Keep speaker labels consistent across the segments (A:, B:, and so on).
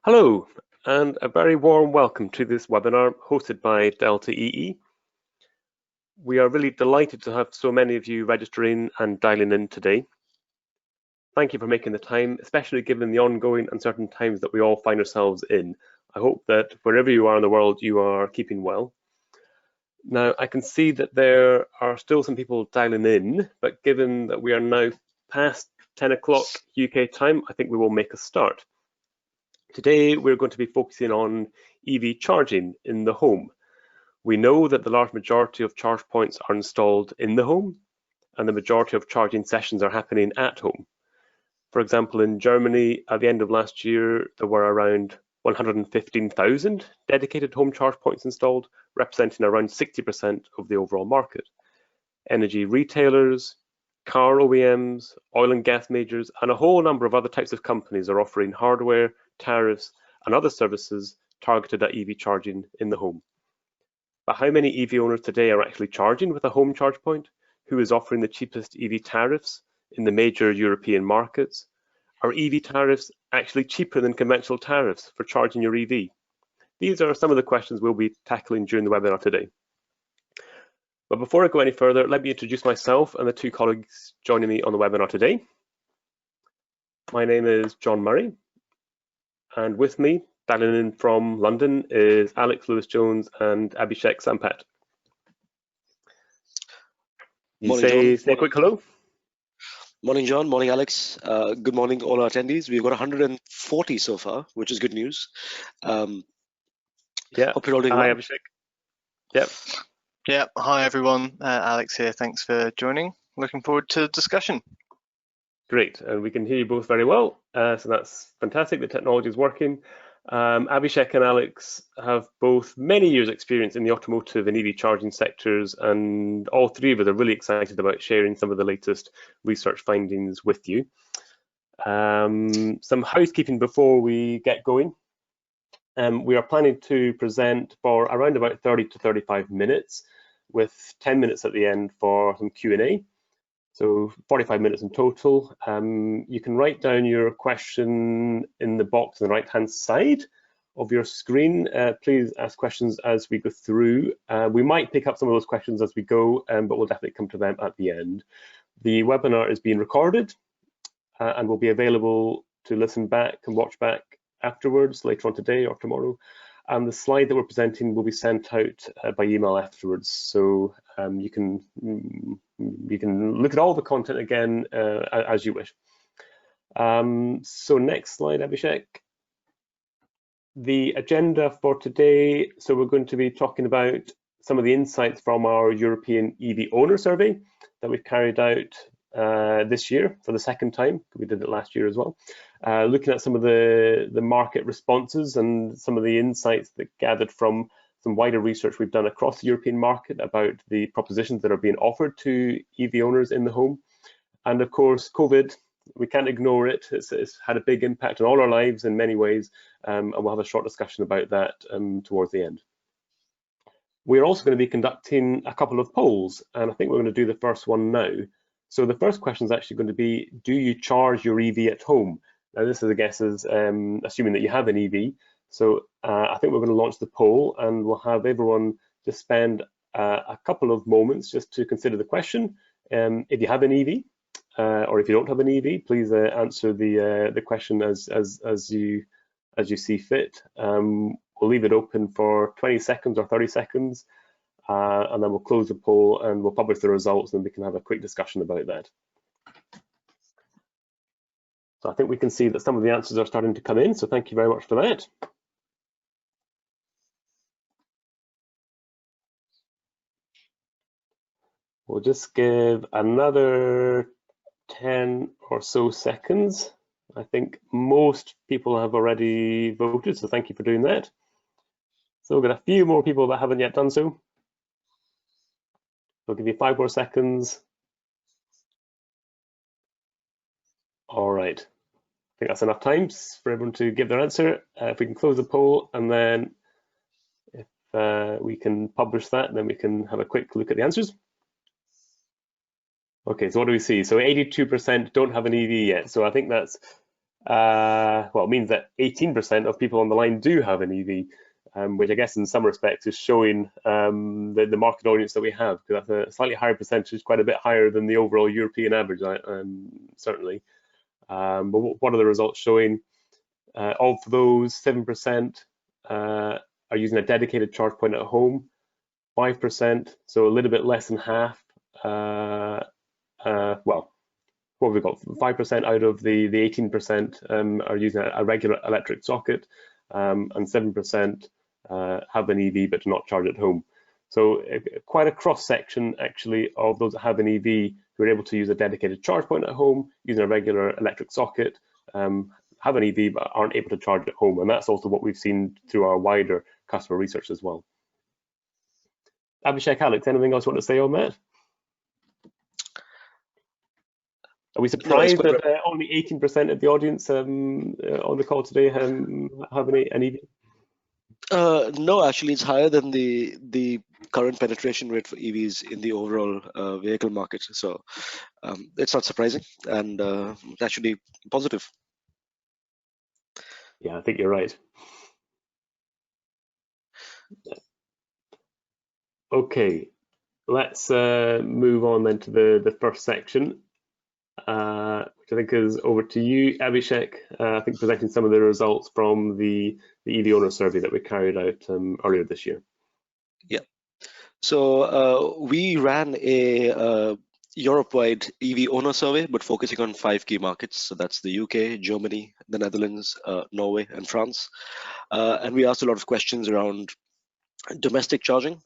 A: Hello, and a very warm welcome to this webinar hosted by Delta EE. We are really delighted to have so many of you registering and dialing in today. Thank you for making the time, especially given the ongoing uncertain times that we all find ourselves in. I hope that wherever you are in the world, you are keeping well. Now, I can see that there are still some people dialing in, but given that we are now past 10 o'clock UK time, I think we will make a start. Today, we're going to be focusing on EV charging in the home. We know that the large majority of charge points are installed in the home, and the majority of charging sessions are happening at home. For example, in Germany, at the end of last year, there were around 115,000 dedicated home charge points installed, representing around 60% of the overall market. Energy retailers, car OEMs, oil and gas majors, and a whole number of other types of companies are offering hardware, tariffs, and other services targeted at EV charging in the home. But how many EV owners today are actually charging with a home charge point? Who is offering the cheapest EV tariffs in the major European markets? Are EV tariffs actually cheaper than conventional tariffs for charging your EV? These are some of the questions we'll be tackling during the webinar today. But before I go any further, let me introduce myself and the two colleagues joining me on the webinar today. My name is John Murray, and with me, dialing in from London, is Alex Lewis-Jones and Abhishek Sampat. Say a quick hello.
B: Morning, John. Morning, Alex. Good morning, all our attendees. We've got 140 so far, which is good news.
A: Yeah.
B: Hope you're all doing
A: well.
B: Hi,
A: Abhishek. Yep.
C: Yeah. Hi, everyone. Alex here. Thanks for joining. Looking forward to the discussion.
A: Great. And we can hear you both very well. So that's fantastic. The technology is working. Abhishek and Alex have both many years experience in the automotive and EV charging sectors, and all three of us are really excited about sharing some of the latest research findings with you. Some housekeeping before we get going. We are planning to present for around about 30 to 35 minutes with 10 minutes at the end for some Q&A. So 45 minutes in total. You can write down your question in the box on the right-hand side of your screen. Please ask questions as we go through. We might pick up some of those questions as we go, but we'll definitely come to them at the end. The webinar is being recorded and will be available to listen back and watch back afterwards, later on today or tomorrow. And the slide that we're presenting will be sent out by email afterwards, so you can look at all the content again as you wish. So next slide, Abhishek. The agenda for today. So we're going to be talking about some of the insights from our European EV owner survey that we've carried out this year for the second time. We did it last year as well. Looking at some of the market responses and some of the insights that gathered from some wider research we've done across the European market about the propositions that are being offered to EV owners in the home. And of course, COVID, we can't ignore it. It's had a big impact on all our lives in many ways, and we'll have a short discussion about that towards the end. We're also going to be conducting a couple of polls, and I think we're going to do the first one now. So the first question is actually going to be, do you charge your EV at home? Now this is, I guess, is assuming that you have an EV. So I think we're going to launch the poll, and we'll have everyone just spend a couple of moments just to consider the question. If you have an EV, or if you don't have an EV, please answer the question as you see fit. We'll leave it open for 20 seconds or 30 seconds. And then we'll close the poll and we'll publish the results, and we can have a quick discussion about that. So I think we can see that some of the answers are starting to come in, so thank you very much for that. We'll just give another 10 or so seconds. I think most people have already voted, so thank you for doing that. So we've got a few more people that haven't yet done so. I'll give you 5 more seconds. All right, I think that's enough time for everyone to give their answer. If we can close the poll, and then if we can publish that, then we can have a quick look at the answers. Okay, so what do we see? So 82% don't have an EV yet. So I think that's Well, it means that 18% of people on the line do have an EV, which I guess in some respects is showing the market audience that we have, because that's a slightly higher percentage, quite a bit higher than the overall European average, certainly. But what are the results showing? Of those, 7% are using a dedicated charge point at home, 5%, so a little bit less than half. Well, what have we got? 5% out of the 18% are using a regular electric socket, and 7% have an EV but do not charge at home. So quite a cross section actually of those that have an EV who are able to use a dedicated charge point at home, using a regular electric socket, have an EV but aren't able to charge at home. And that's also what we've seen through our wider customer research as well. Abhishek, Alex, anything else you want to say on that? Are we surprised that only 18% of the audience on the call today have an EV?
B: No, actually, it's higher than the current penetration rate for EVs in the overall vehicle market. So it's not surprising, and it's actually positive.
A: Yeah, I think you're right. Okay, let's move on then to the first section, which I think is over to you, Abhishek. I think presenting some of the results from the EV owner survey that we carried out earlier this year.
B: Yeah. So we ran a Europe-wide EV owner survey, but focusing on 5 key markets. So that's the UK, Germany, the Netherlands, Norway, and France. And we asked a lot of questions around domestic charging,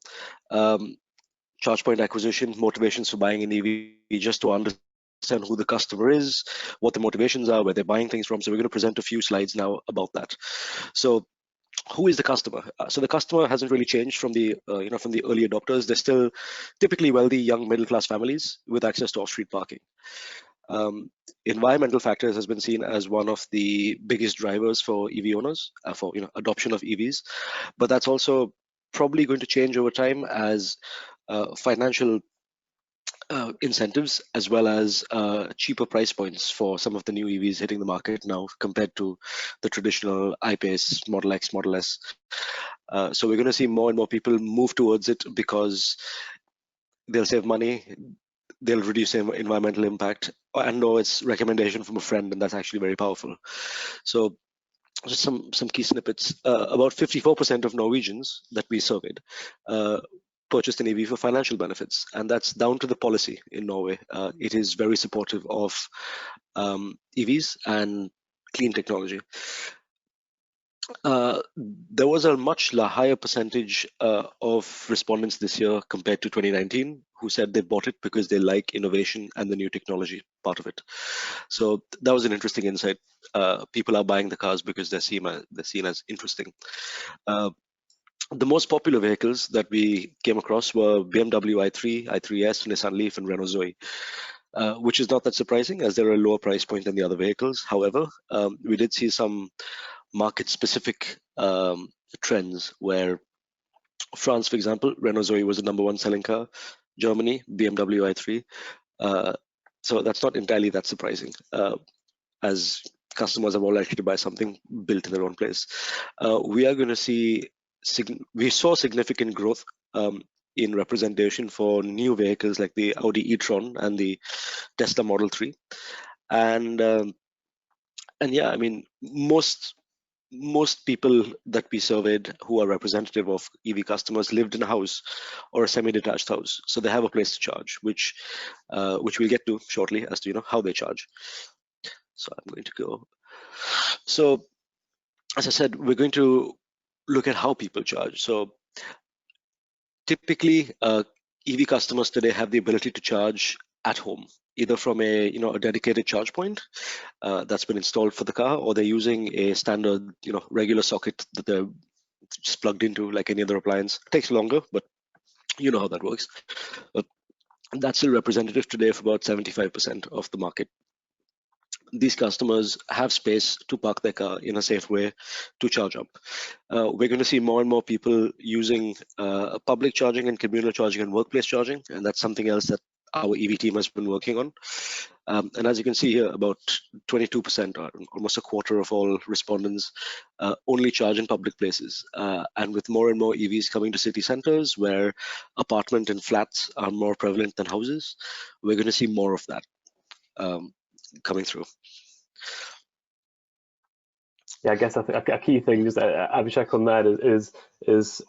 B: charge point acquisition, motivations for buying an EV, just to understand who the customer is, what the motivations are, where they're buying things from. So we're going to present a few slides now about that. So who is the customer? So the customer hasn't really changed from the from the early adopters. They're still typically wealthy, young, middle-class families with access to off-street parking. Environmental factors has been seen as one of the biggest drivers for EV owners, for adoption of EVs, but that's also probably going to change over time as financial incentives, as well as cheaper price points for some of the new EVs hitting the market now compared to the traditional I-Pace, Model X, Model S. So we're going to see more and more people move towards it because they'll save money, they'll reduce their environmental impact, and/or it's recommendation from a friend, and that's actually very powerful. So just some key snippets. About 54% of Norwegians that we surveyed purchased an EV for financial benefits, and that's down to the policy in Norway. It is very supportive of EVs and clean technology. There was a much higher percentage of respondents this year compared to 2019 who said they bought it because they like innovation and the new technology part of it. So that was an interesting insight. People are buying the cars because they're seen as interesting. The most popular vehicles that we came across were BMW i3, i3S, Nissan Leaf, and Renault Zoe, which is not that surprising as they're a lower price point than the other vehicles. However, we did see some market-specific trends where France, for example, Renault Zoe was the #1 selling car. Germany, BMW i3. So that's not entirely that surprising, as customers are more likely to buy something built in their own place. We saw significant growth in representation for new vehicles like the Audi e-tron and the Tesla Model 3. And yeah, I mean, most people that we surveyed who are representative of EV customers lived in a house or a semi-detached house, so they have a place to charge, which we'll get to shortly as to how they charge. So I'm going to go. So as I said, we're going to look at how people charge. So typically, EV customers today have the ability to charge at home, either from a dedicated charge point that's been installed for the car, or they're using a standard regular socket that they're just plugged into like any other appliance. It takes longer, but you know how that works. But that's still representative today of about 75% of the market. These customers have space to park their car in a safe way to charge up. We're going to see more and more people using public charging and communal charging and workplace charging, and that's something else that our EV team has been working on. And as you can see here, about 22%, or almost a quarter of all respondents, only charge in public places. And with more and more EVs coming to city centers, where apartment and flats are more prevalent than houses, we're going to see more of that coming through.
A: Yeah, I guess a key thing, just Abhishek, on that is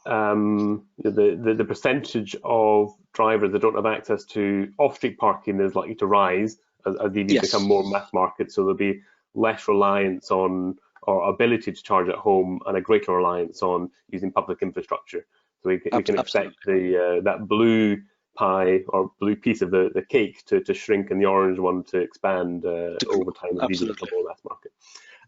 A: the percentage of drivers that don't have access to off-street parking is likely to rise as EVs become more mass market. So there'll be less reliance on or ability to charge at home and a greater reliance on using public infrastructure. So we can expect that blue pie or blue piece of the cake to shrink and the orange one to expand over time as EVs become more mass market.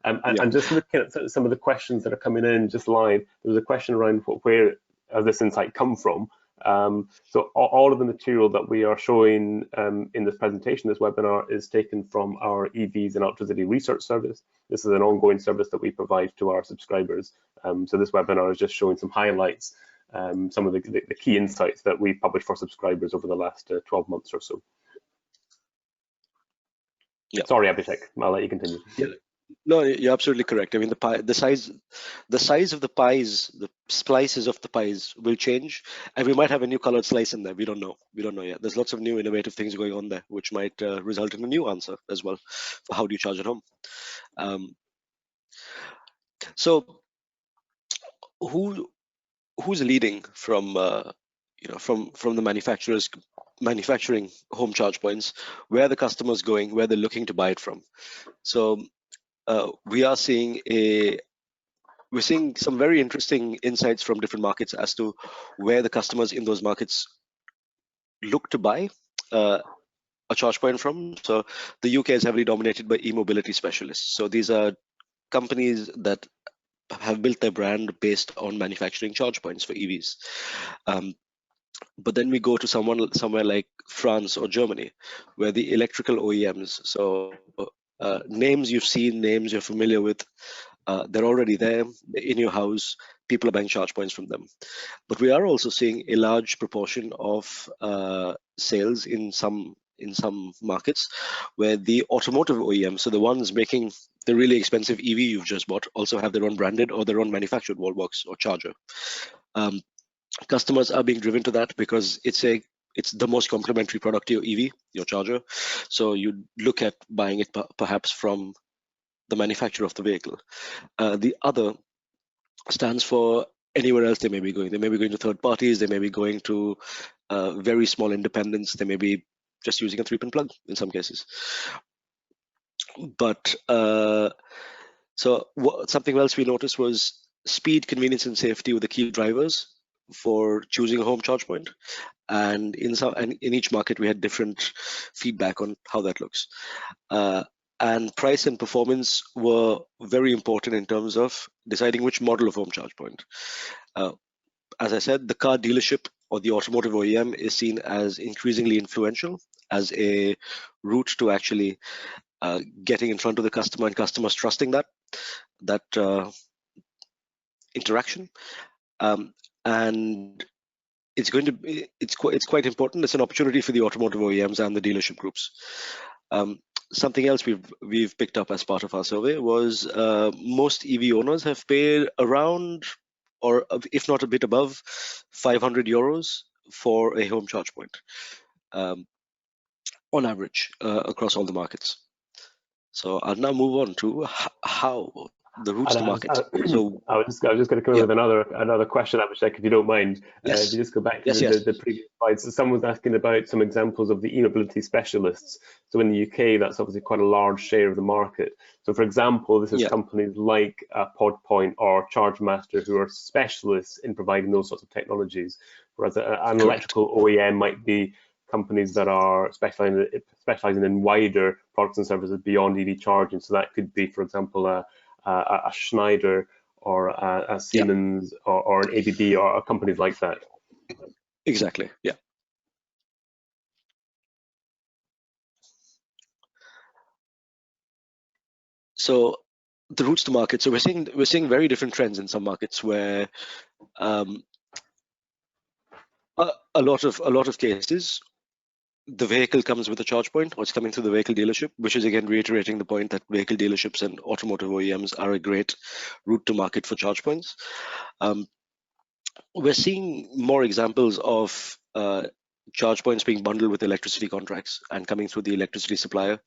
A: And just looking at some of the questions that are coming in just live, there was a question around where has this insight come from. So all of the material that we are showing in this presentation, this webinar, is taken from our EVs and Electricity Research Service. This is an ongoing service that we provide to our subscribers. So this webinar is just showing some highlights, some of the key insights that we've published for subscribers over the last 12 months or so. Sorry, Abhishek, I'll let you continue.
B: No, you're absolutely correct. I mean, the size of the pies, the slices of the pies will change, and we might have a new colored slice in there. We don't know yet. There's lots of new innovative things going on there, which might result in a new answer as well for how do you charge at home. So, who's leading from from the manufacturers manufacturing home charge points? Where are the customers going? Where they're looking to buy it from? So. We're seeing some very interesting insights from different markets as to where the customers in those markets look to buy a charge point from. So the UK is heavily dominated by e-mobility specialists. So these are companies that have built their brand based on manufacturing charge points for EVs. But then we go to somewhere like France or Germany, where the electrical OEMs, so names you've seen, names you're familiar with, they're already there in your house. People are buying charge points from them. But we are also seeing a large proportion of sales in some markets where the automotive OEM, so the ones making the really expensive EV you've just bought, also have their own branded or their own manufactured wall box or charger. Customers are being driven to that because it's the most complementary product to your EV, your charger. So you look at buying it perhaps from the manufacturer of the vehicle. The other stands for anywhere else they may be going. They may be going to third parties. They may be going to very small independents. They may be just using a 3-pin plug in some cases. But something else we noticed was speed, convenience, and safety were the key drivers for choosing a home charge point. And in each market, we had different feedback on how that looks. And price and performance were very important in terms of deciding which model of home charge point. As I said, the car dealership or the automotive OEM is seen as increasingly influential as a route to actually getting in front of the customer and customers trusting that interaction. And it's quite important. It's an opportunity for the automotive OEMs and the dealership groups. Something else we've picked up as part of our survey was most EV owners have paid around, or if not a bit above, 500 euros for a home charge point on average across all the markets. So I'll now move on to how the routes to market. So
A: I was just going to come in with another question, Abhishek, if you don't mind.
B: Yes.
A: If you just go back to the previous slides. So someone was asking about some examples of the e-mobility specialists. So in the UK, that's obviously quite a large share of the market. So for example, this is companies like PodPoint or ChargeMaster who are specialists in providing those sorts of technologies, whereas an electrical OEM might be companies that are specializing in wider products and services beyond EV charging. So that could be, for example, a Schneider or a Siemens or an ABB or companies like that.
B: Exactly. Yeah. So the routes to market. So we're seeing very different trends in some markets where a lot of cases the vehicle comes with a charge point, or it's coming through the vehicle dealership, which is again reiterating the point that vehicle dealerships and automotive OEMs are a great route to market for charge points. We're seeing more examples of charge points being bundled with electricity contracts and coming through the electricity supplier.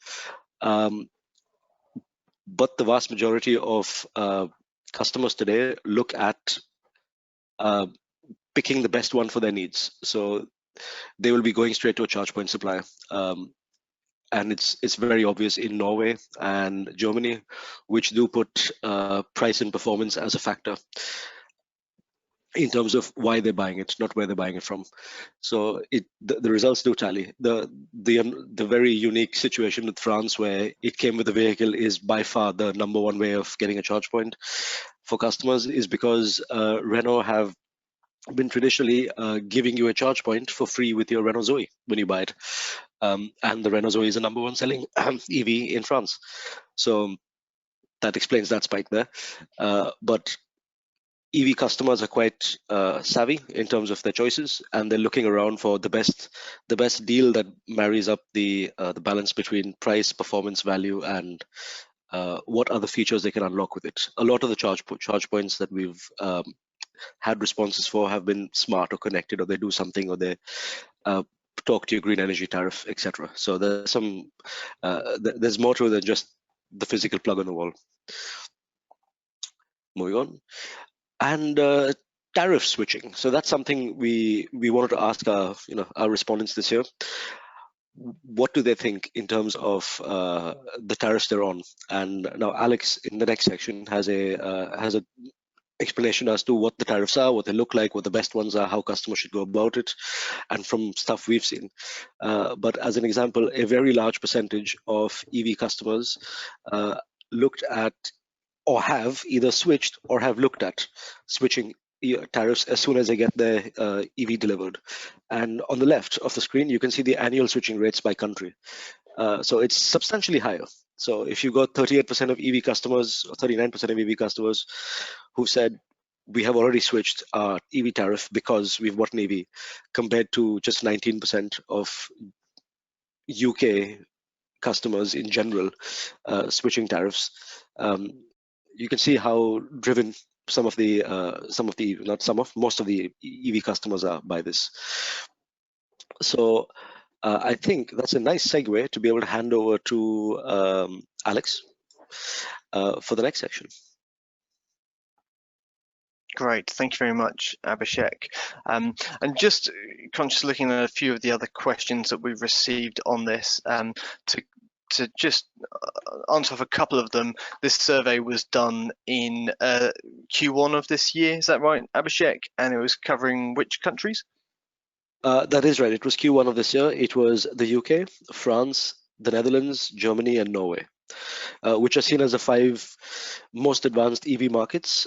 B: But the vast majority of customers today look at picking the best one for their needs. So they will be going straight to a charge point supplier. And it's very obvious in Norway and Germany, which do put price and performance as a factor in terms of why they're buying it, not where they're buying it from. So the results do tally. The very unique situation with France, where it came with the vehicle, is by far the #1 way of getting a charge point for customers, is because Renault have been traditionally giving you a charge point for free with your Renault Zoe when you buy it. And the Renault Zoe is the #1 selling EV in France. So that explains that spike there. But EV customers are quite savvy in terms of their choices, and they're looking around for the best deal that marries up the balance between price, performance, value, and what other features they can unlock with it. A lot of the charge points that we've had responses for have been smart or connected, or they do something, or they talk to your green energy tariff, etc. So there's there's more to it than just the physical plug on the wall. Moving on. And tariff switching. So that's something we wanted to ask our respondents this year. What do they think in terms of the tariffs they're on? And now Alex, in the next section, has a explanation as to what the tariffs are, what they look like, what the best ones are, how customers should go about it, and from stuff we've seen. But as an example, a very large percentage of EV customers looked at, or have either switched or have looked at switching tariffs as soon as they get their EV delivered. And on the left of the screen, you can see the annual switching rates by country. So it's substantially higher. So if you've got 38% of EV customers or 39% of EV customers who said, we have already switched our EV tariff because we've bought an EV, compared to just 19% of UK customers in general switching tariffs, you can see how driven most of the EV customers are by this. So I think that's a nice segue to be able to hand over to Alex for the next section.
C: Great, thank you very much, Abhishek. And just conscious looking at a few of the other questions that we've received on this, to just answer off a couple of them. This survey was done in Q1 of this year, is that right, Abhishek? And it was covering which countries?
B: That is right, it was Q1 of this year. It was the UK, France, the Netherlands, Germany, and Norway, which are seen as the 5 most advanced EV markets.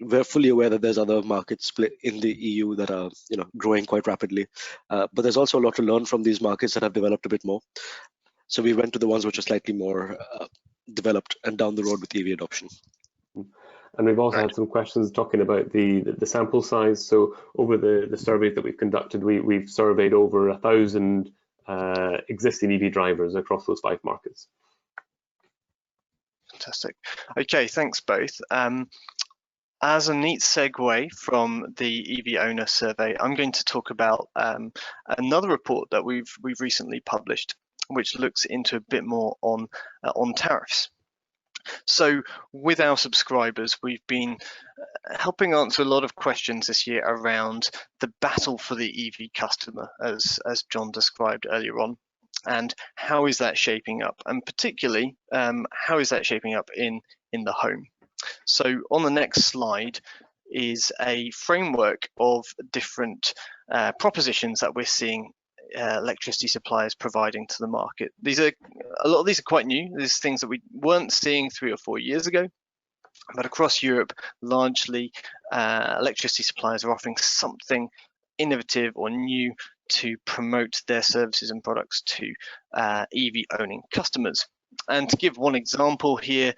B: We're fully aware that there's other markets in the EU that are growing quite rapidly, but there's also a lot to learn from these markets that have developed a bit more. So we went to the ones which are slightly more developed and down the road with EV adoption.
A: And we've also had some questions talking about the sample size. So over the surveys that we've conducted, we've surveyed over 1,000 existing EV drivers across those 5 markets.
C: Fantastic. Okay, thanks both. As a neat segue from the EV owner survey, I'm going to talk about another report that we've recently published, which looks into a bit more on tariffs. So with our subscribers, we've been helping answer a lot of questions this year around the battle for the EV customer, as John described earlier on, and how is that shaping up, and particularly how is that shaping up in the home. So on the next slide is a framework of different propositions that we're seeing electricity suppliers providing to the market. A lot of these are quite new. These are things that we weren't seeing 3 or 4 years ago, but across Europe, largely electricity suppliers are offering something innovative or new to promote their services and products to EV owning customers. And to give one example here,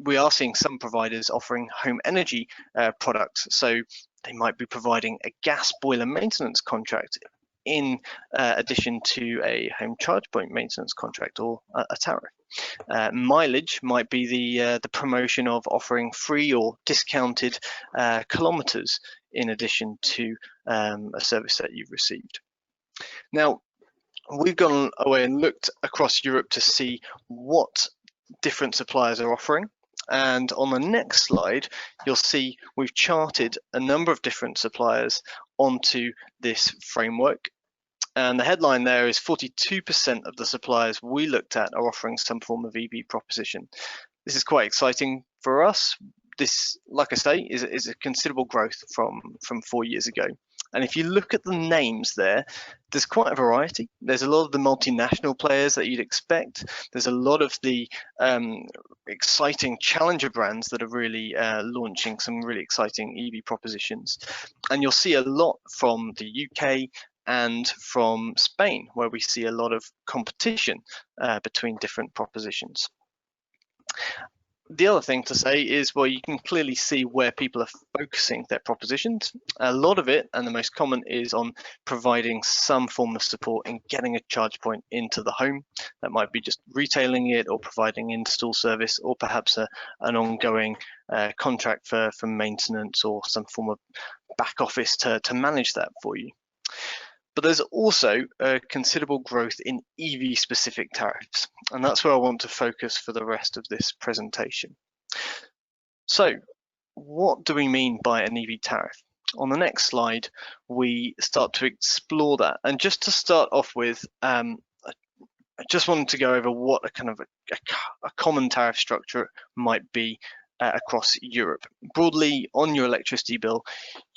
C: we are seeing some providers offering home energy products. So they might be providing a gas boiler maintenance contract in addition to a home charge point maintenance contract or a tariff. Mileage might be the promotion of offering free or discounted kilometers in addition to a service that you've received. Now, we've gone away and looked across Europe to see what different suppliers are offering. And on the next slide, you'll see we've charted a number of different suppliers onto this framework. And the headline there is 42% of the suppliers we looked at are offering some form of EV proposition. This is quite exciting for us. This, like I say, is a considerable growth from 4 years ago. And if you look at the names there, there's quite a variety. There's a lot of the multinational players that you'd expect. There's a lot of the exciting challenger brands that are really launching some really exciting EV propositions. And you'll see a lot from the UK and from Spain, where we see a lot of competition between different propositions. The other thing to say is, well, you can clearly see where people are focusing their propositions. A lot of it, and the most common, is on providing some form of support in getting a charge point into the home. That might be just retailing it or providing install service, or perhaps an ongoing contract for maintenance or some form of back office to manage that for you. But there's also a considerable growth in EV-specific tariffs, and that's where I want to focus for the rest of this presentation. So, what do we mean by an EV tariff? On the next slide, we start to explore that. And just to start off with, I just wanted to go over what a kind of a common tariff structure might be across Europe. Broadly, on your electricity bill,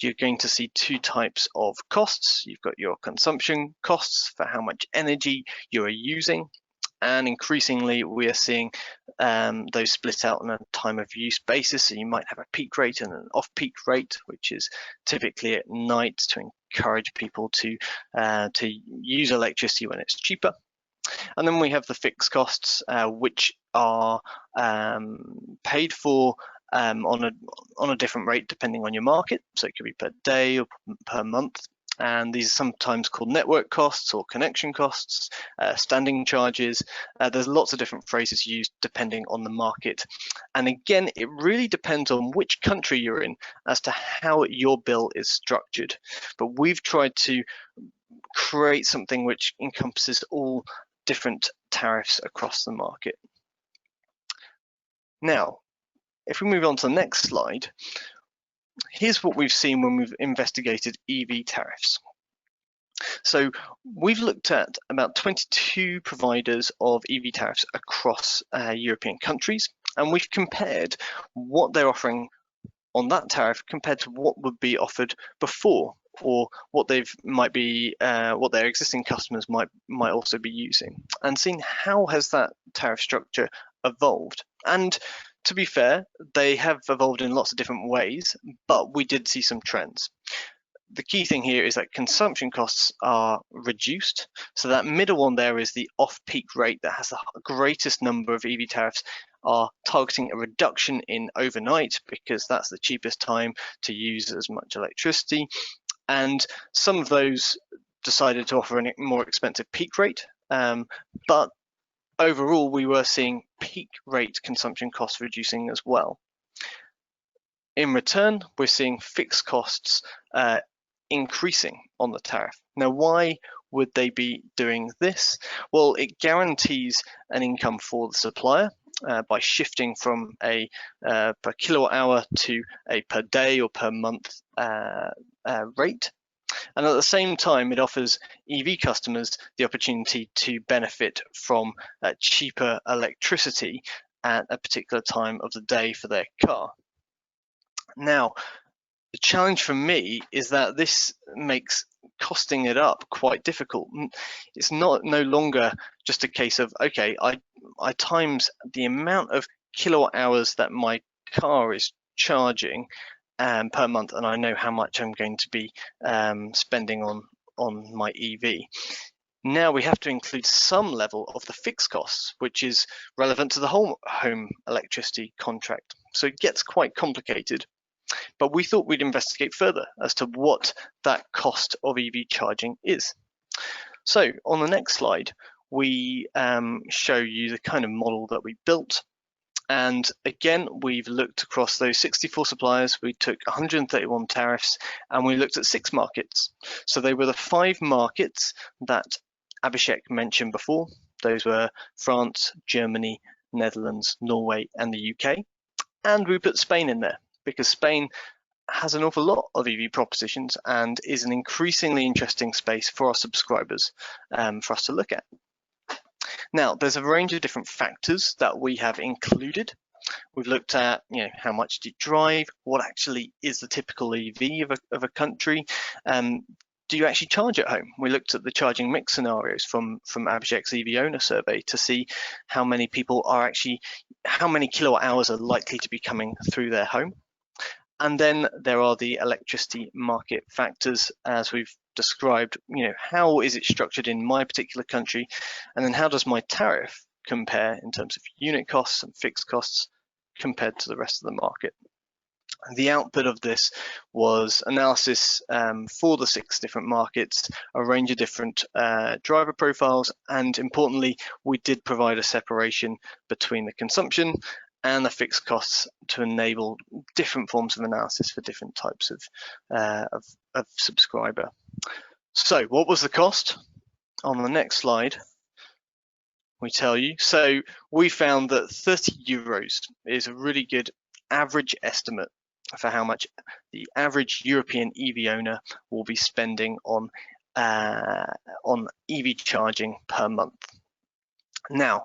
C: you're going to see two types of costs. You've got your consumption costs for how much energy you are using, and increasingly we are seeing those split out on a time of use basis. So you might have a peak rate and an off-peak rate, which is typically at night to encourage people to use electricity when it's cheaper. And then we have the fixed costs, which are paid for on a different rate depending on your market. So it could be per day or per month. And these are sometimes called network costs or connection costs, standing charges. There's lots of different phrases used depending on the market. And again, it really depends on which country you're in as to how your bill is structured. But we've tried to create something which encompasses all different tariffs across the market. Now, if we move on to the next slide, here's what we've seen when we've investigated EV tariffs. So we've looked at about 22 providers of EV tariffs across European countries, and we've compared what they're offering on that tariff compared to what would be offered before, or what what their existing customers might also be using, and seeing how has that tariff structure evolved. And to be fair, they have evolved in lots of different ways, but we did see some trends. The key thing here is that consumption costs are reduced. So that middle one there is the off-peak rate that has the greatest number of EV tariffs are targeting a reduction in overnight because that's the cheapest time to use as much electricity. And some of those decided to offer a more expensive peak rate, but overall we were seeing peak rate consumption costs reducing as well. In return, we're seeing fixed costs increasing on the tariff. Now, why would they be doing this? Well, it guarantees an income for the supplier by shifting from a per kilowatt hour to a per day or per month rate. And at the same time, it offers EV customers the opportunity to benefit from cheaper electricity at a particular time of the day for their car. Now, the challenge for me is that this makes costing it up quite difficult. It's no longer just a case of, okay, I times the amount of kilowatt hours that my car is charging per month, and I know how much I'm going to be spending on my EV. Now we have to include some level of the fixed costs, which is relevant to the whole home electricity contract. So it gets quite complicated. But we thought we'd investigate further as to what that cost of EV charging is. So on the next slide, we show you the kind of model that we built. And again, we've looked across those 64 suppliers. We took 131 tariffs and we looked at 6 markets. So they were the 5 markets that Abhishek mentioned before. Those were France, Germany, Netherlands, Norway, and the UK. And we put Spain in there because Spain has an awful lot of EV propositions and is an increasingly interesting space for our subscribers for us to look at. Now, there's a range of different factors that we have included. We've looked at, how much do you drive? What actually is the typical EV of a country? Do you actually charge at home? We looked at the charging mix scenarios from Abhishek's EV owner survey to see how many people are actually, how many kilowatt hours are likely to be coming through their home. And then there are the electricity market factors, as we've described, how is it structured in my particular country? And then how does my tariff compare in terms of unit costs and fixed costs compared to the rest of the market? The output of this was analysis for the 6 different markets, a range of different driver profiles, and importantly, we did provide a separation between the consumption and the fixed costs to enable different forms of analysis for different types of subscriber. So what was the cost? On the next slide, we tell you. So we found that 30 euros is a really good average estimate for how much the average European EV owner will be spending on EV charging per month. Now,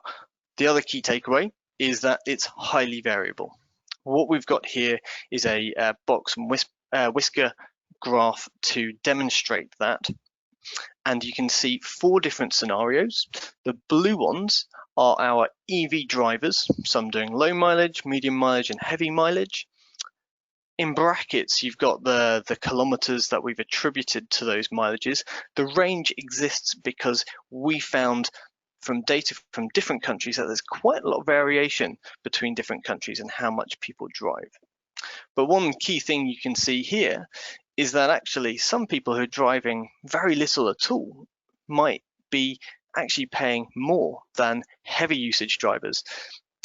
C: the other key takeaway is that it's highly variable. What we've got here is a box and whisker graph to demonstrate that. And you can see 4 different scenarios. The blue ones are our EV drivers, some doing low mileage, medium mileage, and heavy mileage. In brackets, you've got the kilometers that we've attributed to those mileages. The range exists because we found from data from different countries that there's quite a lot of variation between different countries and how much people drive. But one key thing you can see here is that actually some people who are driving very little at all might be actually paying more than heavy usage drivers.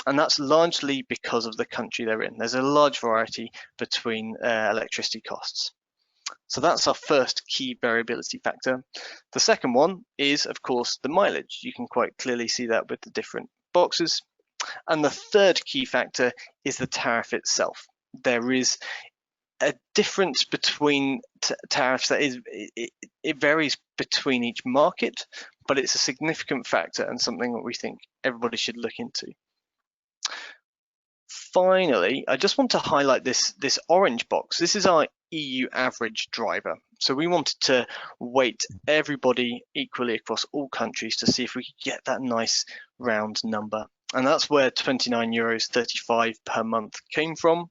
C: And that's largely because of the country they're in. There's a large variety between electricity costs. So that's our first key variability factor. The second one is, of course, the mileage. You can quite clearly see that with the different boxes. And the third key factor is the tariff itself. There is a difference between tariffs that is, it varies between each market, but it's a significant factor and something that we think everybody should look into. Finally, I just want to highlight this orange box. This is our EU average driver. So we wanted to weight everybody equally across all countries to see if we could get that nice round number. And that's where €29.35 per month came from.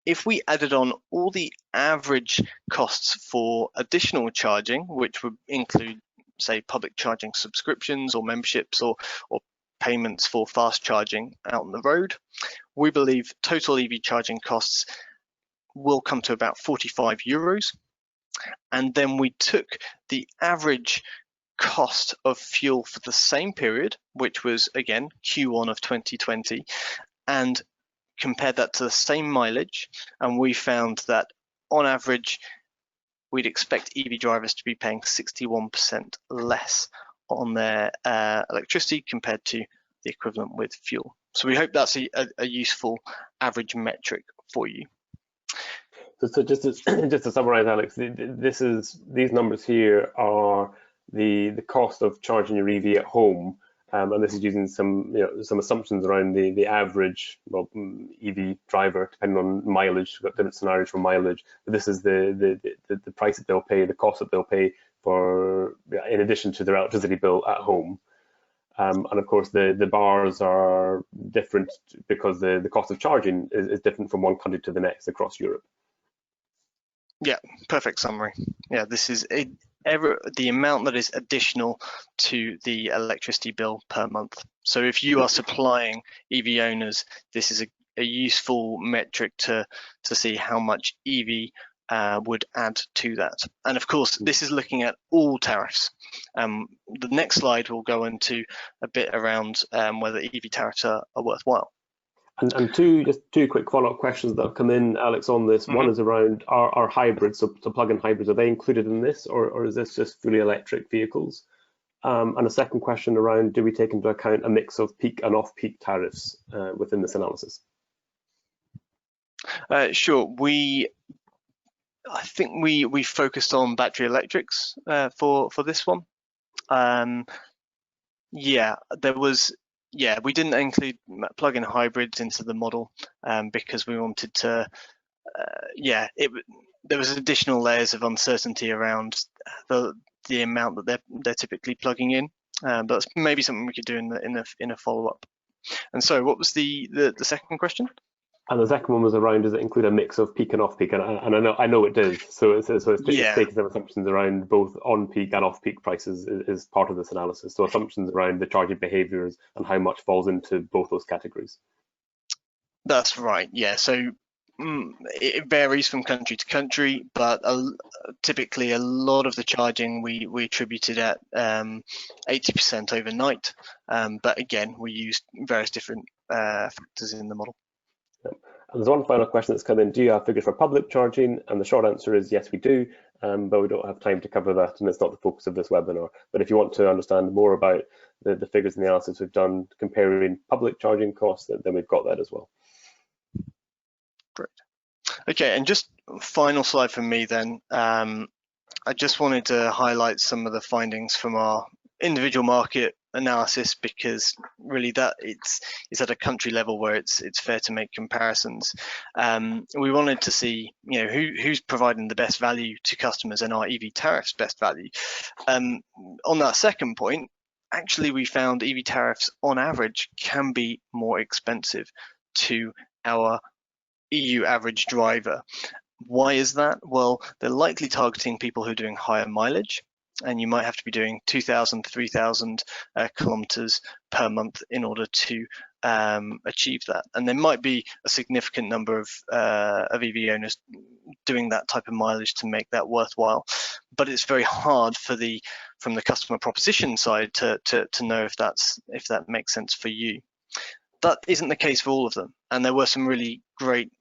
C: If we added on all the average costs for additional charging, which would include, say, public charging subscriptions or memberships or payments for fast charging out on the road, we believe total EV charging costs will come to about €45. And then we took the average cost of fuel for the same period, which was again Q1 of 2020, and compared that to the same mileage, and we found that on average we'd expect EV drivers to be paying 61% less on their electricity compared to the equivalent with fuel. So we hope that's a useful average metric for you.
A: So just to summarize, Alex, these numbers here are the cost of charging your EV at home, and this is using some assumptions around the average EV driver, depending on mileage. We've got different scenarios for mileage, but this is the price that they'll pay, the cost that they'll pay for, in addition to their electricity bill at home. And of course, the bars are different because the cost of charging is different from one country to the next across Europe.
C: Yeah, perfect summary. Yeah, this is the amount that is additional to the electricity bill per month. So if you are supplying EV owners, this is a useful metric to see how much EV would add to that. And of course, this is looking at all tariffs. The next slide will go into a bit around whether EV tariffs are worthwhile.
A: And two quick follow-up questions that have come in, Alex, on this. One is around our hybrids, so plug-in hybrids, are they included in this, or is this just fully electric vehicles? And a second question around, do we take into account a mix of peak and off-peak tariffs within this analysis?
C: Sure. I think we focused on battery electrics for this one. Yeah, we didn't include plug-in hybrids into the model because we wanted to. There was additional layers of uncertainty around the amount that they're typically plugging in, but that's maybe something we could do in a follow-up. And so, what was the second question?
A: And the second one was around, does it include a mix of peak and off-peak? And I know it does. So it's taking some assumptions around both on-peak and off-peak prices is part of this analysis. So assumptions around the charging behaviours and how much falls into both those categories.
C: That's right. Yeah. So it varies from country to country, but typically a lot of the charging we attributed at 80% overnight. But again, we used various different factors in the model.
A: And there's one final question that's come in. Do you have figures for public charging? And the short answer is yes, we do, but we don't have time to cover that, and it's not the focus of this webinar. But if you want to understand more about the figures and the analysis we've done comparing public charging costs, then we've got that as well.
C: Great. Okay, and just final slide from me then. I just wanted to highlight some of the findings from our individual market analysis, because really that it's at a country level where it's fair to make comparisons. We wanted to see, who's providing the best value to customers and our EV tariffs best value. On that second point, actually we found EV tariffs on average can be more expensive to our EU average driver. Why is that? Well, they're likely targeting people who are doing higher mileage, and you might have to be doing 2,000 to 3,000 kilometers per month in order to achieve that. And there might be a significant number of EV owners doing that type of mileage to make that worthwhile. But it's very hard from the customer proposition side to know if that makes sense for you. That isn't the case for all of them, and there were some really great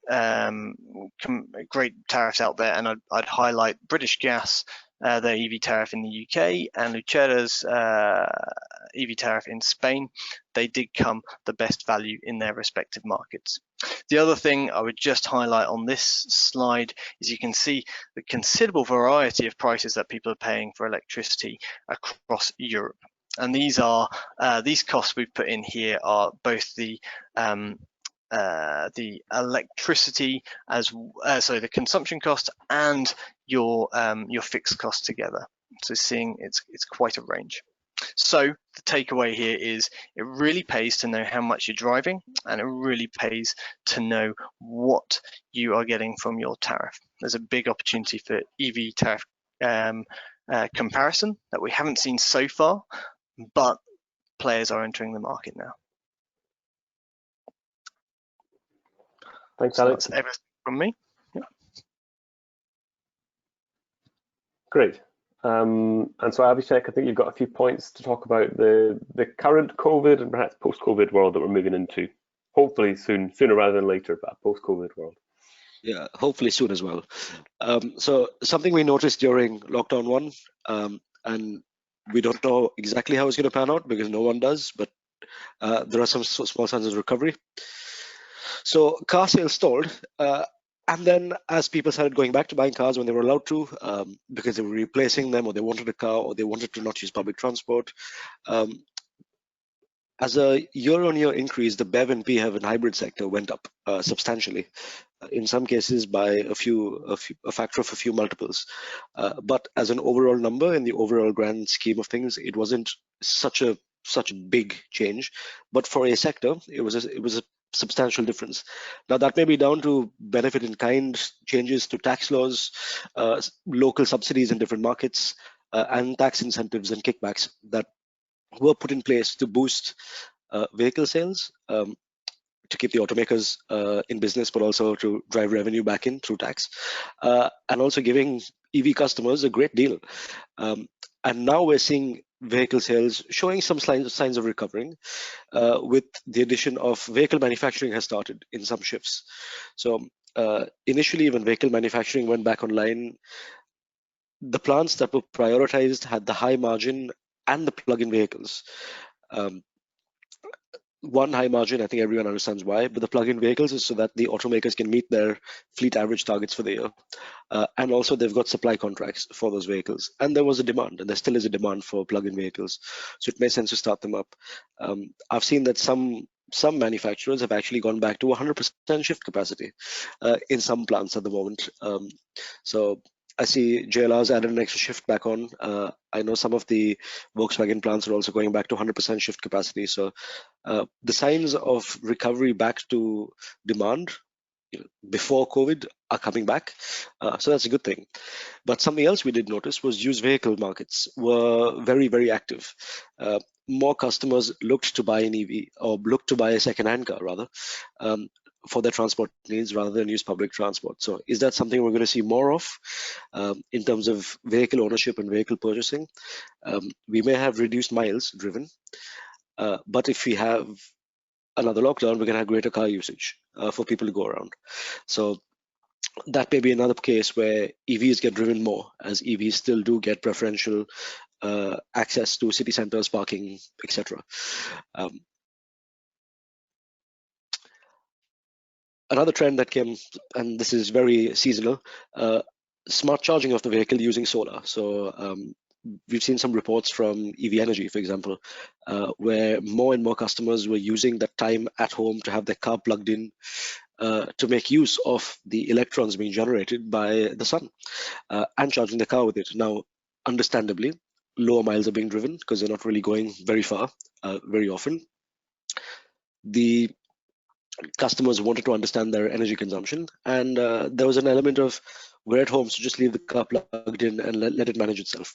C: tariffs out there, and I'd highlight British Gas, their EV tariff in the UK, and Lucera's EV tariff in Spain. They did come the best value in their respective markets. The other thing I would just highlight on this slide is you can see the considerable variety of prices that people are paying for electricity across Europe. And these costs we've put in here are both the electricity the consumption cost and your fixed cost together. So seeing it's quite a range. So the takeaway here is it really pays to know how much you're driving, and it really pays to know what you are getting from your tariff. There's a big opportunity for EV tariff comparison that we haven't seen so far, but players are entering the market now.
A: Thanks,
C: so
A: Alex.
C: That's everything from me. Yeah.
A: Great. And so, Abhishek, I think you've got a few points to talk about the current COVID and perhaps post-COVID world that we're moving into. Hopefully sooner rather than later, but a post-COVID world.
B: Yeah, hopefully soon as well. So something we noticed during lockdown 1, and we don't know exactly how it's going to pan out because no one does, but there are some small signs of recovery. So car sales stalled, and then as people started going back to buying cars when they were allowed to, because they were replacing them, or they wanted a car, or they wanted to not use public transport, as a year-on-year increase, the BEV and PHEV and hybrid sector went up substantially, in some cases by a factor of a few multiples. But as an overall number, in the overall grand scheme of things, it wasn't such a big change. But for a sector, it was a substantial difference. Now that may be down to benefit in kind changes to tax laws, local subsidies in different markets, and tax incentives and kickbacks that were put in place to boost vehicle sales. to keep the automakers in business, but also to drive revenue back in through tax, and also giving EV customers a great deal. And now we're seeing vehicle sales showing some signs of recovering, with the addition of vehicle manufacturing has started in some shifts. So initially, when vehicle manufacturing went back online, the plants that were prioritized had the high margin and the plug-in vehicles. One high margin, I think everyone understands why, but the plug-in vehicles is so that the automakers can meet their fleet average targets for the year. And also they've got supply contracts for those vehicles. And there was a demand, and there still is a demand for plug-in vehicles. So it makes sense to start them up. I've seen that some manufacturers have actually gone back to 100% shift capacity in some plants at the moment. So I see JLR's added an extra shift back on. I know some of the Volkswagen plants are also going back to 100% shift capacity. So the signs of recovery back to demand before COVID are coming back. So that's a good thing. But something else we did notice was used vehicle markets were very, very active. More customers looked to buy an EV, or looked to buy a second-hand car rather, for their transport needs rather than use public transport. So is that something we're going to see more of in terms of vehicle ownership and vehicle purchasing? We may have reduced miles driven, but if we have another lockdown, we're going to have greater car usage for people to go around. So that may be another case where EVs get driven more, as EVs still do get preferential access to city centers, parking, etc. Another trend that came, and this is very seasonal, smart charging of the vehicle using solar. So we've seen some reports from EV Energy, for example, where more and more customers were using that time at home to have their car plugged in to make use of the electrons being generated by the sun and charging the car with it. Now, understandably, lower miles are being driven because they're not really going very far very often. The customers wanted to understand their energy consumption, and there was an element of we're at home, so just leave the car plugged in and let it manage itself,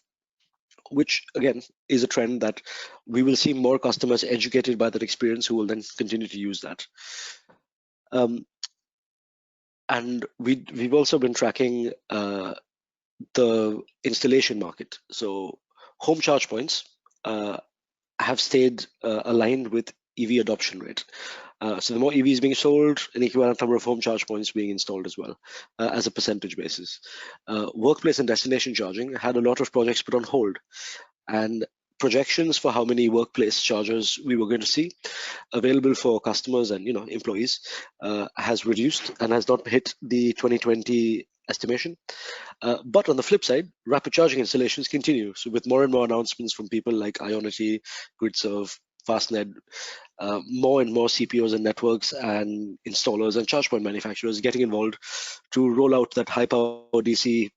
B: which again is a trend that we will see more customers educated by that experience who will then continue to use that. And we've also been tracking the installation market. So home charge points have stayed aligned with EV adoption rate. So the more EVs being sold, an equivalent number of home charge points being installed as well, as a percentage basis. Workplace and destination charging had a lot of projects put on hold, and projections for how many workplace chargers we were going to see available for customers and employees has reduced and has not hit the 2020 estimation. But on the flip side, rapid charging installations continue. So with more and more announcements from people like Ionity, GridServe, Fastned, more and more CPOs and networks and installers and charge point manufacturers getting involved to roll out that high power DC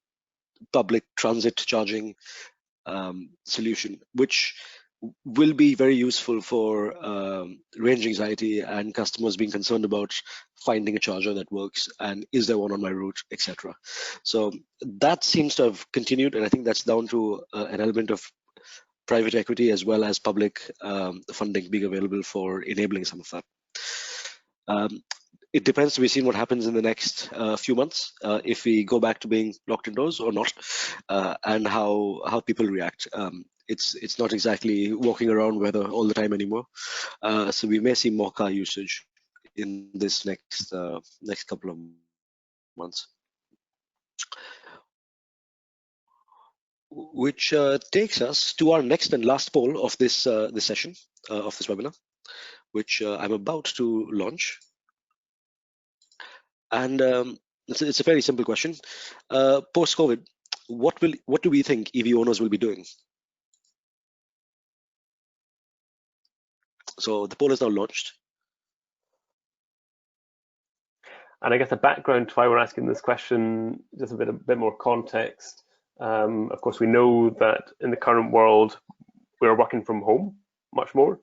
B: public transit charging solution, which will be very useful for range anxiety and customers being concerned about finding a charger that works and is there one on my route, etc. So that seems to have continued, and I think that's down to an element of private equity as well as public funding being available for enabling some of that. It depends to be seen what happens in the next few months, if we go back to being locked indoors or not, and how people react. It's not exactly walking around weather all the time anymore, so we may see more car usage in this next couple of months. Which takes us to our next and last poll of this session of this webinar, which I'm about to launch. And it's a very simple question. Post-COVID, what do we think EV owners will be doing? So the poll is now launched.
A: And I guess the background to why we're asking this question, just a bit more context. Of course, we know that in the current world, we're working from home much more.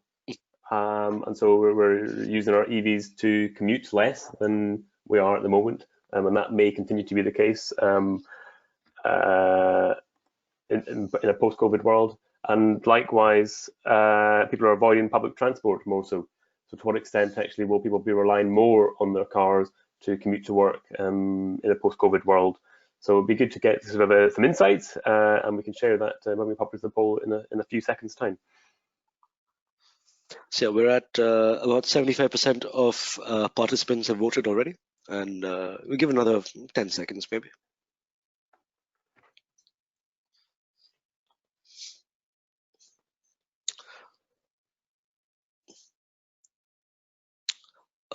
A: And so we're using our EVs to commute less than we are at the moment. And that may continue to be the case in a post-COVID world. And likewise, people are avoiding public transport more so. So to what extent actually will people be relying more on their cars to commute to work in a post-COVID world? So it'd be good to get sort of some insights, and we can share that when we publish the poll in a few seconds' time.
B: So we're at about 75% of participants have voted already, and we'll give another 10 seconds maybe.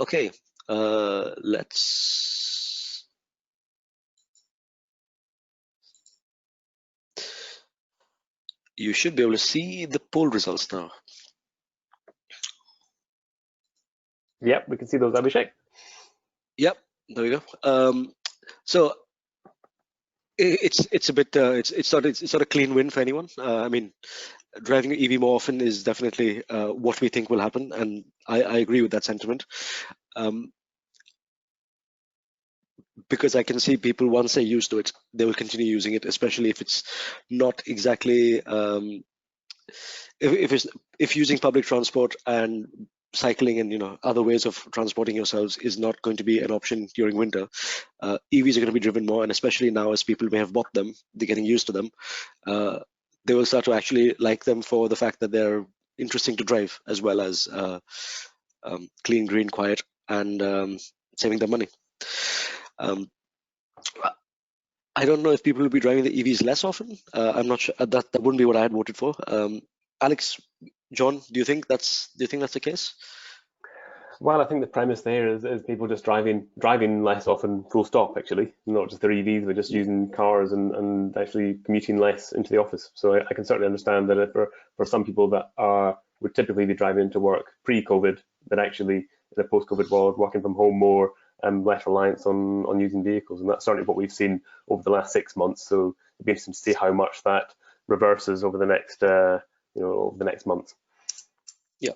B: Okay, let's. You should be able to see the poll results now.
A: Yep, we can see those, Abhishek.
B: Yep, there we go. So it's a bit it's not a clean win for anyone. I mean, driving EV more often is definitely what we think will happen, and I agree with that sentiment. Because I can see people, once they're used to it, they will continue using it, especially if it's not exactly if using public transport and cycling and other ways of transporting yourselves is not going to be an option during winter. EVs are going to be driven more, and especially now as people may have bought them, they're getting used to them. They will start to actually like them for the fact that they're interesting to drive, as well as clean, green, quiet, and saving them money. I don't know if people will be driving the EVs less often. I'm not sure. That wouldn't be what I had voted for. Alex, John, do you think that's the case?
A: Well, I think the premise there is people just driving less often, full stop, actually. Not just their EVs, but just using cars and actually commuting less into the office. So I can certainly understand that for some people that would typically be driving into work pre-COVID, that actually in a post-COVID world, working from home more, and less reliance on using vehicles. And that's certainly what we've seen over the last 6 months. So it'd be interesting to see how much that reverses over the next over the next month.
B: Yeah.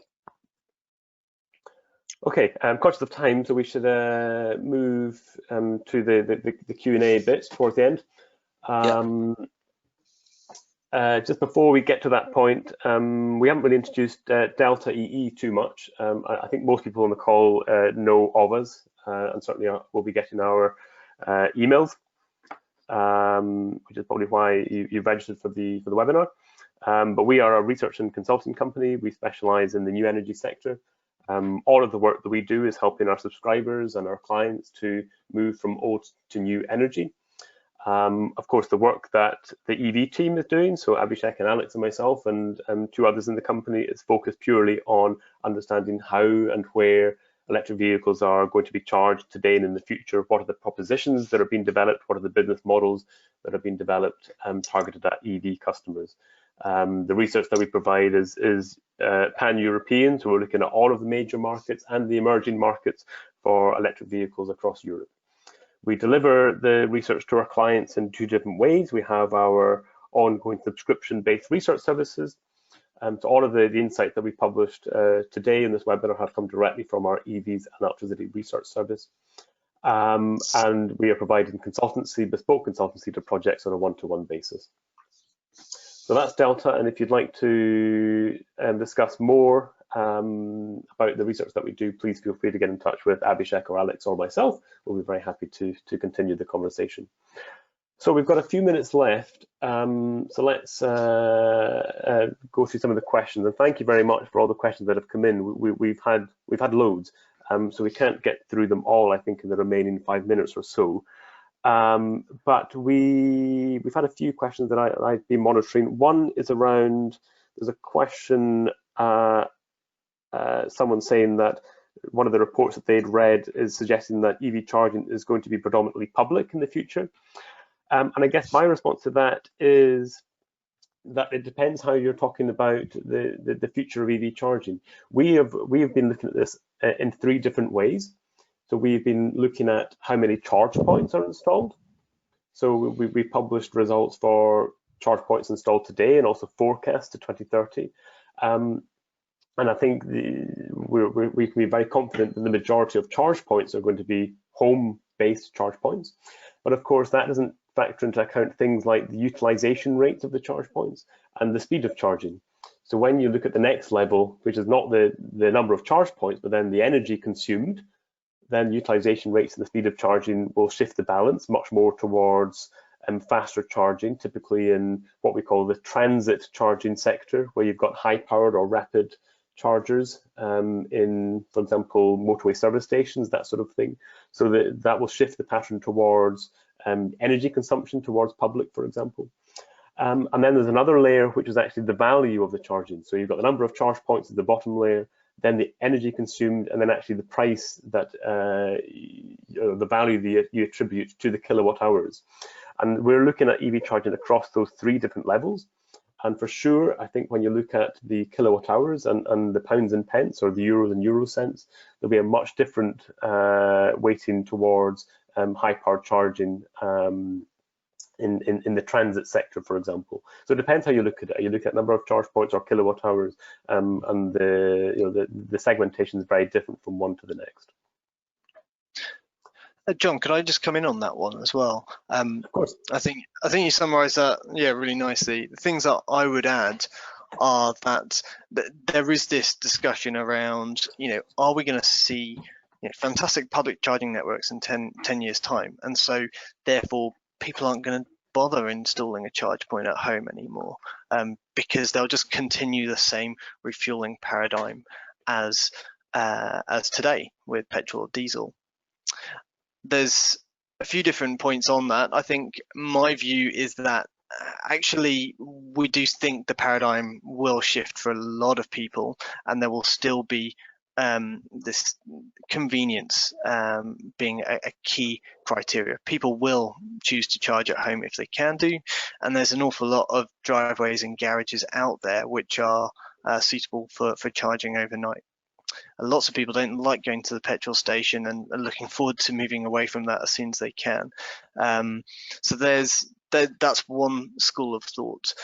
A: Okay, I'm conscious of time, so we should move to the Q&A bit towards the end. Just before we get to that point, we haven't really introduced Delta EE too much. I think most people on the call know of us, and certainly will be getting our emails, which is probably why you've registered for the webinar. But we are a research and consulting company. We specialize in the new energy sector. All of the work that we do is helping our subscribers and our clients to move from old to new energy. Of course, the work that the EV team is doing, so Abhishek and Alex and myself and 2 others in the company, is focused purely on understanding how and where electric vehicles are going to be charged today and in the future. What are the propositions that are being developed? What are the business models that are being developed targeted at EV customers? The research that we provide is pan-European, so we're looking at all of the major markets and the emerging markets for electric vehicles across Europe. We deliver the research to our clients in 2 different ways. We have our ongoing subscription-based research services. So all of the insights that we published today in this webinar have come directly from our EVs and electricity research service. And we are providing consultancy, bespoke consultancy to projects on a one-to-one basis. So that's Delta, and if you'd like to discuss more about the research that we do, please feel free to get in touch with Abhishek or Alex or myself. We'll be very happy to continue the conversation. So we've got a few minutes left, so let's go through some of the questions. And thank you very much for all the questions that have come in. We've had loads, so we can't get through them all, I think, in the remaining 5 minutes or so. But we've had a few questions that I've been monitoring. One is around, there's a question, someone saying that one of the reports that they'd read is suggesting that EV charging is going to be predominantly public in the future. And I guess my response to that is that it depends how you're talking about the future of EV charging. We have been looking at this in 3 different ways. So we've been looking at how many charge points are installed. So we published results for charge points installed today and also forecast to 2030. And I think we can be very confident that the majority of charge points are going to be home-based charge points. But of course, that doesn't factor into account things like the utilization rates of the charge points and the speed of charging. So when you look at the next level, which is not the number of charge points, but then the energy consumed, then utilization rates and the speed of charging will shift the balance much more towards faster charging, typically in what we call the transit charging sector, where you've got high-powered or rapid chargers in, for example, motorway service stations, that sort of thing. So that will shift the pattern towards energy consumption towards public, for example. And then there's another layer, which is actually the value of the charging. So you've got the number of charge points at the bottom layer, then the energy consumed, and then actually the price that the value that you attribute to the kilowatt hours. And we're looking at EV charging across those 3 different levels. And for sure, I think when you look at the kilowatt hours and the pounds and pence, or the euros and euro cents, there'll be a much different weighting towards high-powered charging in the transit sector, for example. So it depends how you look at it. You look at number of charge points or kilowatt hours, and the segmentation is very different from one to the next.
C: John, could I just come in on that one as well?
A: Of course.
C: I think you summarised that, yeah, really nicely. The things that I would add are that there is this discussion around, are we going to see fantastic public charging networks in 10 years' time? And so, therefore, people aren't going to bother installing a charge point at home anymore, because they'll just continue the same refueling paradigm as today with petrol or diesel. There's a few different points on that. I think my view is that actually we do think the paradigm will shift for a lot of people, and there will still be this convenience being a key criteria. People will choose to charge at home if they can do, and there's an awful lot of driveways and garages out there which are suitable for charging overnight. And lots of people don't like going to the petrol station and are looking forward to moving away from that as soon as they can. So that's one school of thought.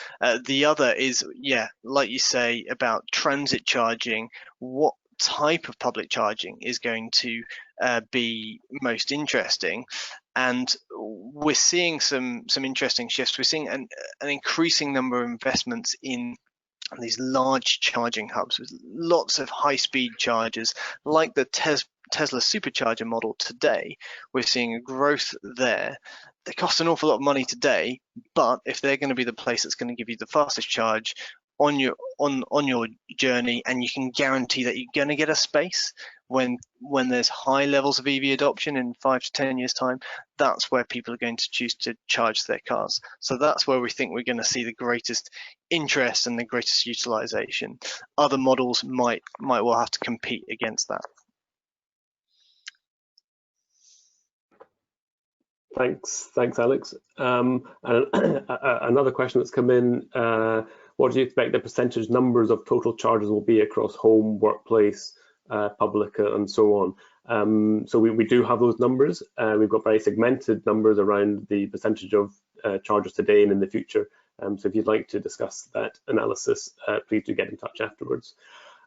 C: The other is, yeah, like you say about transit charging. What type of public charging is going to be most interesting? And we're seeing some interesting shifts. We're seeing an increasing number of investments in these large charging hubs with lots of high-speed chargers, like the Tesla supercharger model today. We're seeing a growth there. They cost an awful lot of money today, but if they're going to be the place that's going to give you the fastest charge on your journey, and you can guarantee that you're going to get a space when there's high levels of EV adoption in 5 to 10 years time, that's where people are going to choose to charge their cars. So that's where we think we're going to see the greatest interest and the greatest utilization. Other models might well have to compete against that.
A: Thanks, Alex. And another question that's come in. What do you expect the percentage numbers of total charges will be across home, workplace, public, and so on? So we do have those numbers. We've got very segmented numbers around the percentage of chargers today and in the future. So if you'd like to discuss that analysis, please do get in touch afterwards.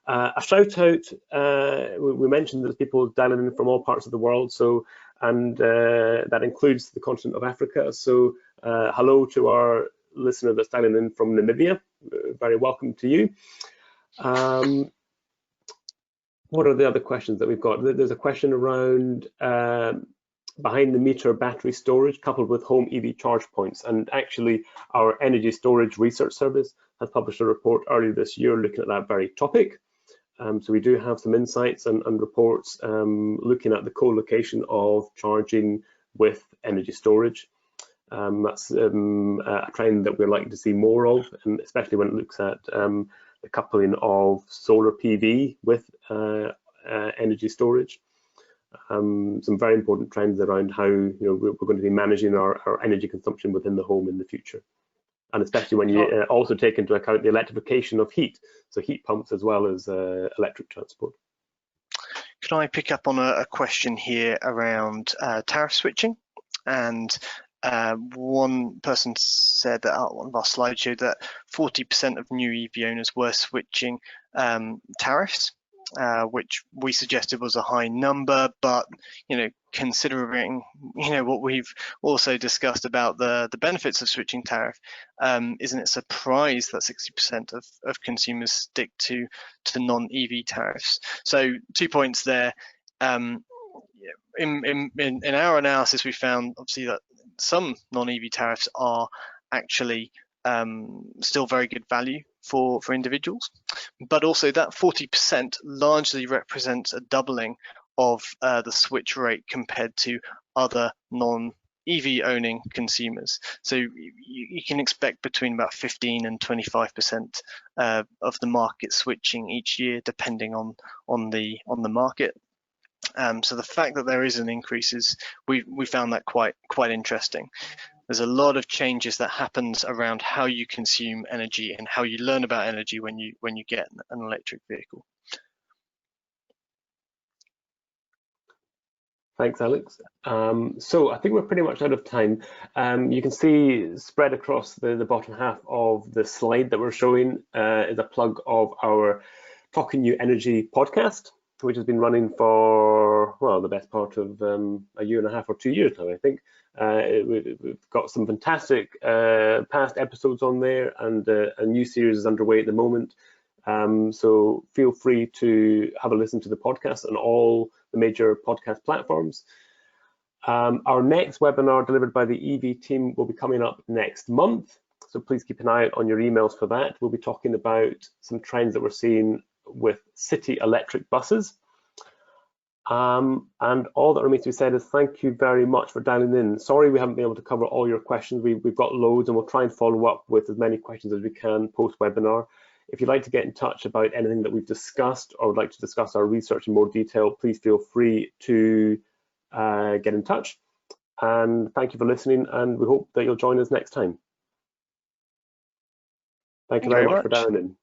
A: A shout out, we mentioned there's people dialing in from all parts of the world, and that includes the continent of Africa. So hello to our listener that's dialing in from Namibia. Very welcome to you. What are the other questions that we've got? There's a question around behind the meter battery storage coupled with home EV charge points. And actually our energy storage research service has published a report earlier this year looking at that very topic. So we do have some insights and reports looking at the co-location of charging with energy storage. That's a trend that we're likely to see more of, and especially when it looks at the coupling of solar PV with energy storage. Some very important trends around how we're going to be managing our energy consumption within the home in the future, and especially when you also take into account the electrification of heat, so heat pumps as well as electric transport.
C: Can I pick up on a question here around tariff switching? And one person said that on one of our slides showed that 40% of new EV owners were switching tariffs. which we suggested was a high number, but considering what we've also discussed about the benefits of switching tariff, isn't it a surprise that 60% of consumers stick to non-EV tariffs? So 2 points there. In our analysis, we found obviously that some non-EV tariffs are actually still very good value for individuals, but also that 40% largely represents a doubling of the switch rate compared to other non-EV owning consumers. So you can expect between about 15 and 25% of the market switching each year, depending on the market. So the fact that there is an increase we found that quite interesting. There's a lot of changes that happens around how you consume energy and how you learn about energy when you get an electric vehicle.
A: Thanks, Alex. So I think we're pretty much out of time. You can see spread across the bottom half of the slide that we're showing is a plug of our Talking New Energy podcast, which has been running for, well, the best part of a year and a half or 2 years now, I think. We've got some fantastic past episodes on there, and a new series is underway at the moment. So feel free to have a listen to the podcast on all the major podcast platforms. Our next webinar delivered by the EV team will be coming up next month. So please keep an eye out on your emails for that. We'll be talking about some trends that we're seeing with city electric buses. And all that remains to be said is thank you very much for dialing in. Sorry we haven't been able to cover all your questions. We've got loads, and we'll try and follow up with as many questions as we can post-webinar. If you'd like to get in touch about anything that we've discussed or would like to discuss our research in more detail, please feel free to get in touch. And thank you for listening, and we hope that you'll join us next time. Thank you very much for dialing in.